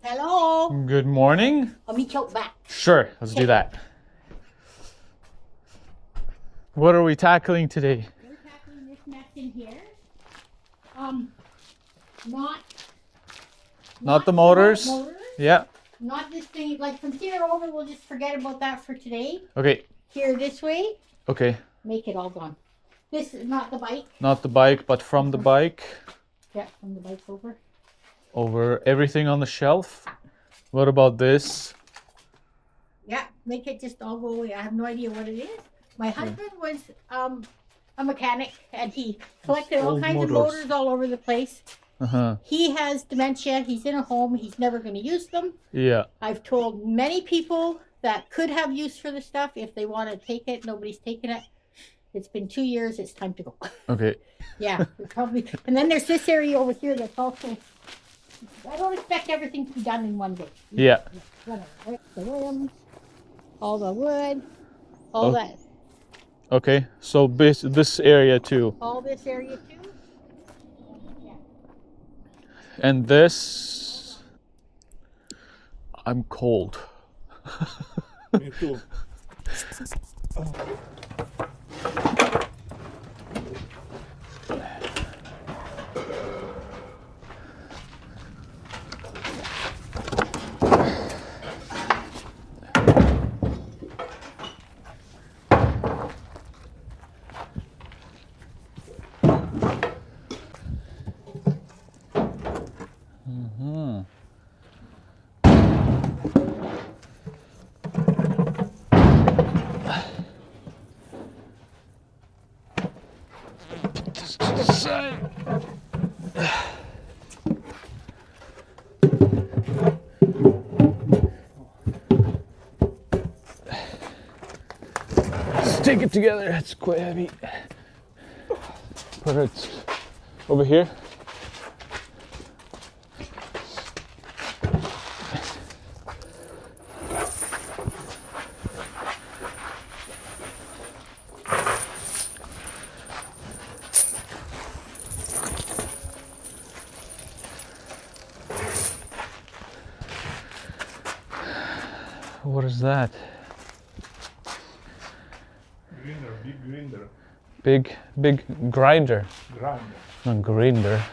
Hello. Good morning. I'll meet you out back. Sure, let's do that. What are we tackling today? We're tackling this mess in here. Not the motors? Yeah. Not this thing. Like from here over, we'll just forget about that for today. Okay. Here this way, Okay. make it all gone. This is not the bike. Not the bike, but from the bike. Yeah, from the bike over. Over everything on the shelf. What about this? Yeah, make it just all go away. I have no idea what it is. My husband was a mechanic, and he collected all Old kinds of motors. motors all over the place. Uh-huh. He has dementia. He's in a home. He's never going to use them. Yeah. I've told many people that could have use for the stuff if they want to take it. Nobody's taken it. It's been 2 years. It's time to go. Okay. Yeah, probably. And then there's this area over here that's also. I don't expect everything to be done in one day. Yeah. Whatever. The limbs, all the wood, all that. Okay. So this area too. All this area too. Yeah. And this. I'm cold. Me too. Stick it together. It's quite heavy. Put it over here. What is that? Grinder, big grinder. Big grinder. Grinder. Not grinder.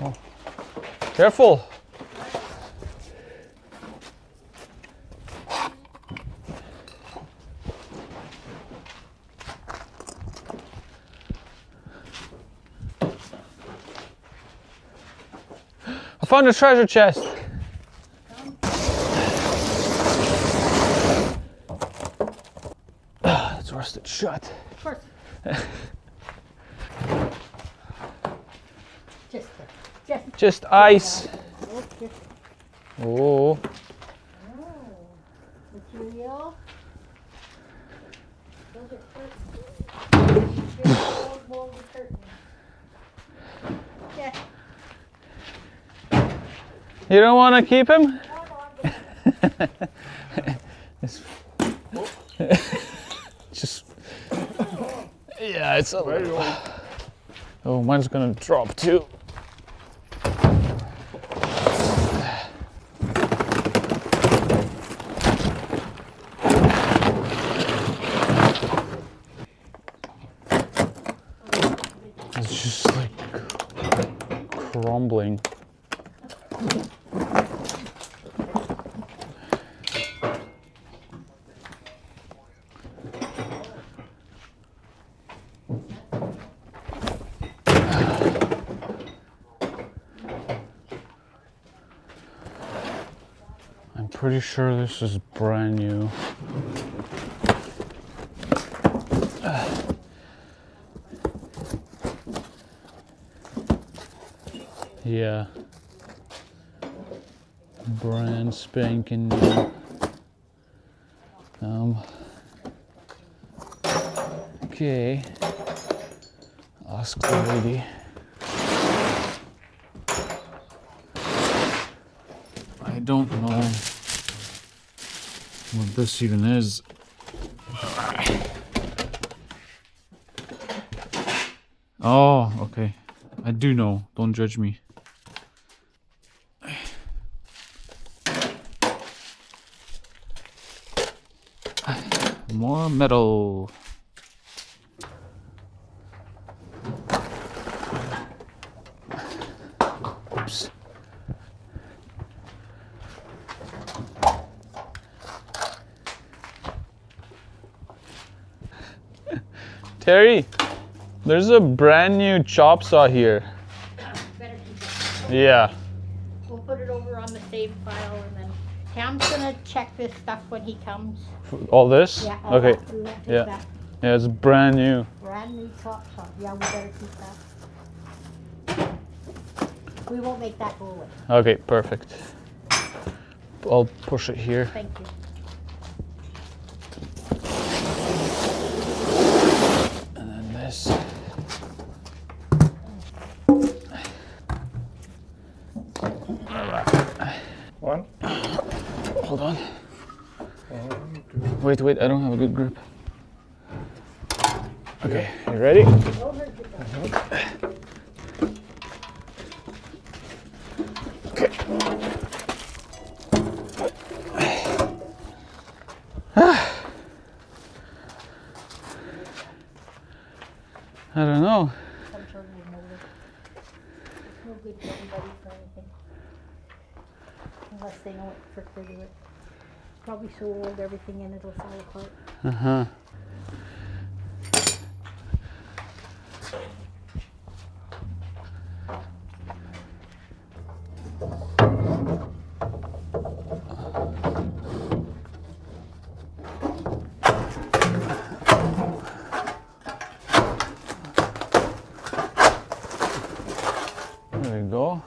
Oh. Careful. I found a treasure chest. It's rusted shut. Of course. Just ice. Okay. Oh. Oh, material. Those are curtains. Big old curtains. Yeah. You don't want to keep him? Just. Yeah, it's a Very old. Oh, mine's gonna drop too. It's just like crumbling. I'm pretty sure this is brand new. Yeah. Brand spanking new. Okay. Ask the lady. I don't know what this even is. Oh, okay. I do know. Don't judge me. More metal. Oops. Terry, there's a brand new chop saw here. Better keep it. Yeah. We'll put it over on the save file, and then Cam's gonna check this stuff when he comes. All this? Yeah. all Okay. that, take Yeah. that. Yeah, it's brand new. Brand new chop saw. Yeah, we better keep that. We won't make that go away. Okay, perfect. I'll push it here. Thank you. And then this. One. Hold on. Wait, I don't have a good grip. Okay, you ready? Don't hurt yourself. I don't know. Some sort of motor. It's no good to anybody for anything. Unless they know what trick to do it. Probably so old, everything in it'll fall apart. Uh-huh. There we go.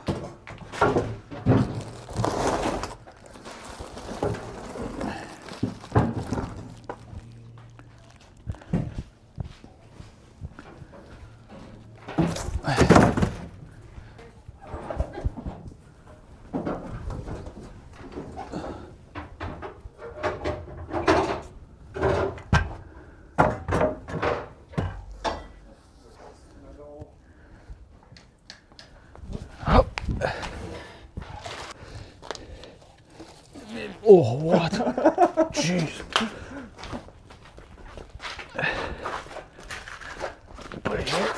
Oh, what? Jeez. Put it here.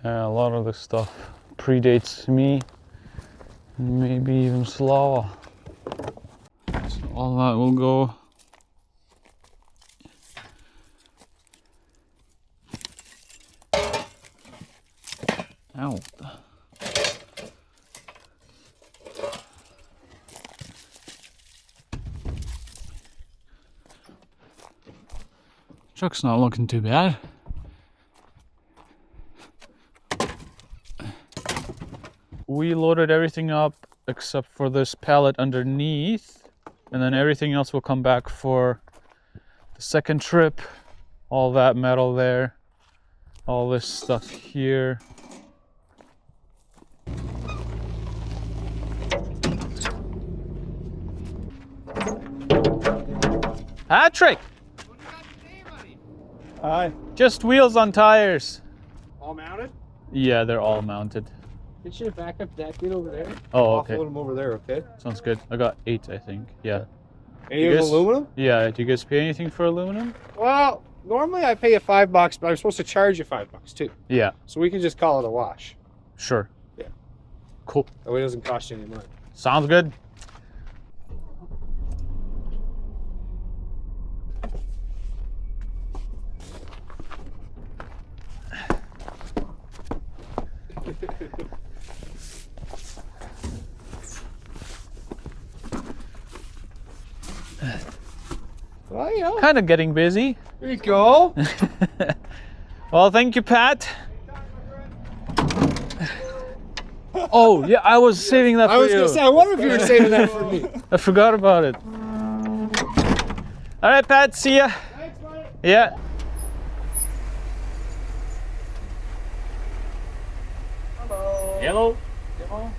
Yeah, a lot of the stuff predates me, maybe even Slava. So all that will go. Ow. Truck's not looking too bad. We loaded everything up except for this pallet underneath, and then everything else will come back for the second trip. All that metal there, all this stuff here. Patrick! Hi. Just wheels on tires. All mounted? Yeah, they're all mounted. Get you to back up that bit over there. Oh, okay. Offload them over there, okay? Sounds good. I got 8, I think. Yeah. Any You of guys- aluminum? Yeah, do you guys pay anything for aluminum? Well, normally I pay you $5, but I'm supposed to charge you $5 too. Yeah, So we can just call it a wash. sure. Yeah. Cool. That way it doesn't cost you any money. Sounds good. Well, you know. Kind of getting busy. There you go. Well, thank you, Pat. Oh, yeah, I was saving that for I was you. gonna say, I wonder if you were saving that for me. I forgot about it. All right, Pat, see ya. Thanks, buddy. Yeah. Hello. Hello.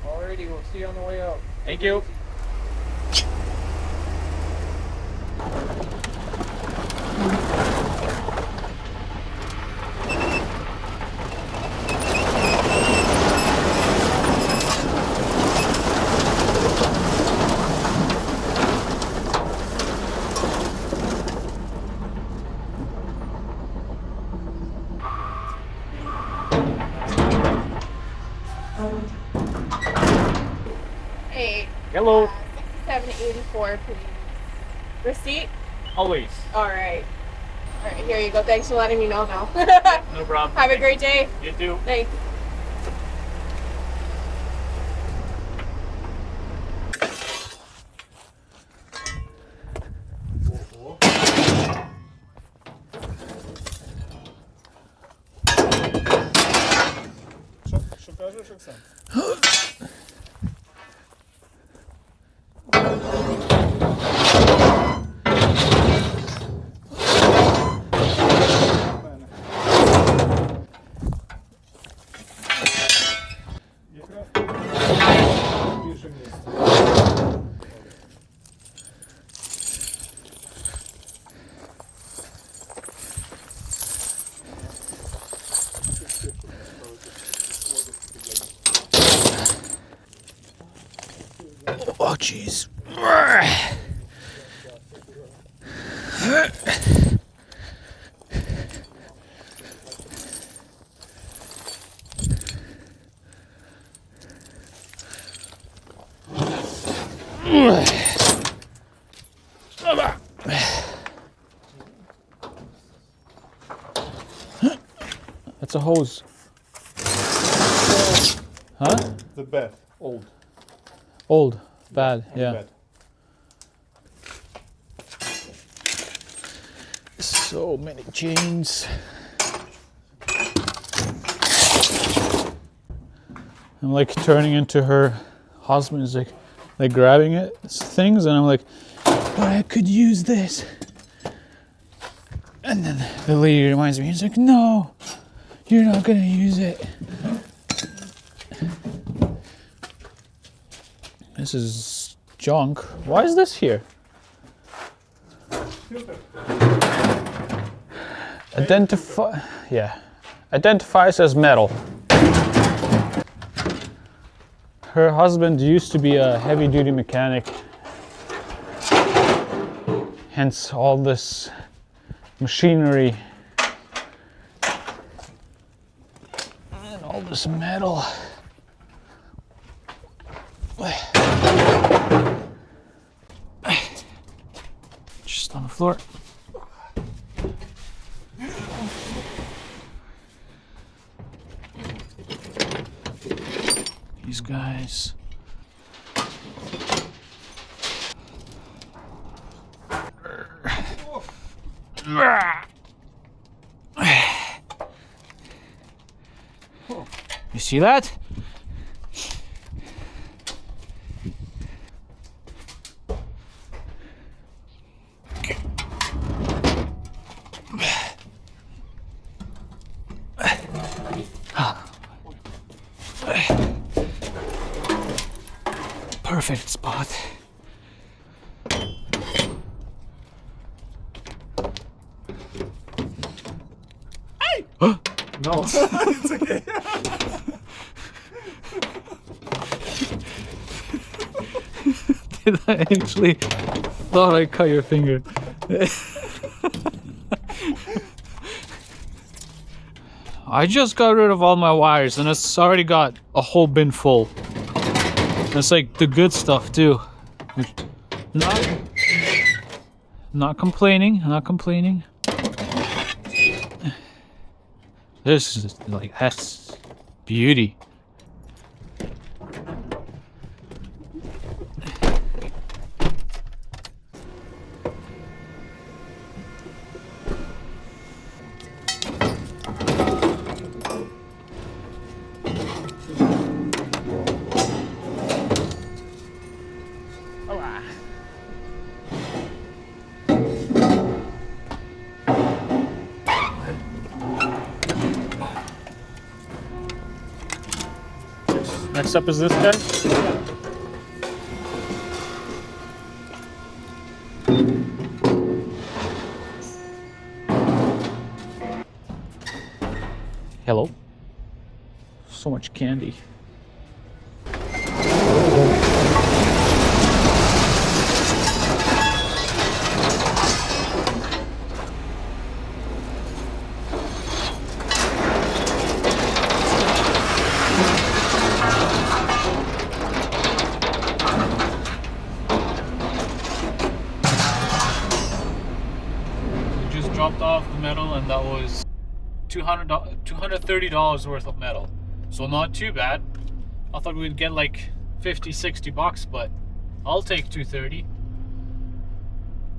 Alrighty, we'll see you on the way out. Thank you. Hey, Hello. 6784, please. Receipt? Always. Alright. Alright, here you go. Thanks for letting me know now. No problem. Have a great day. You too. Thanks. Що кажеш, Оксан? Більше місця. Oh, jeez. That's a hose. Huh? The bed. Old. Old. Bad. Yeah. Bed. So many chains. I'm like turning into her husband is like grabbing it things and I'm like, but I could use this. And then the lady reminds me, he's like, no, you're not gonna use it. This is junk. Why is this here? Identifies as metal. Her husband used to be a heavy-duty mechanic. Hence all this machinery and all this metal. Just on the floor. These guys. You see that? Perfect spot. No. It's okay. Did I actually thought I cut your finger? I just got rid of all my wires and it's already got a whole bin full. That's like the good stuff too. Not complaining, not complaining. This is like, that's beauty. Next up is this guy. Hello. So much candy. We just dropped off the metal, and that was $230 worth of metal. So not too bad. I thought we'd get like 50, 60 bucks, but I'll take 230.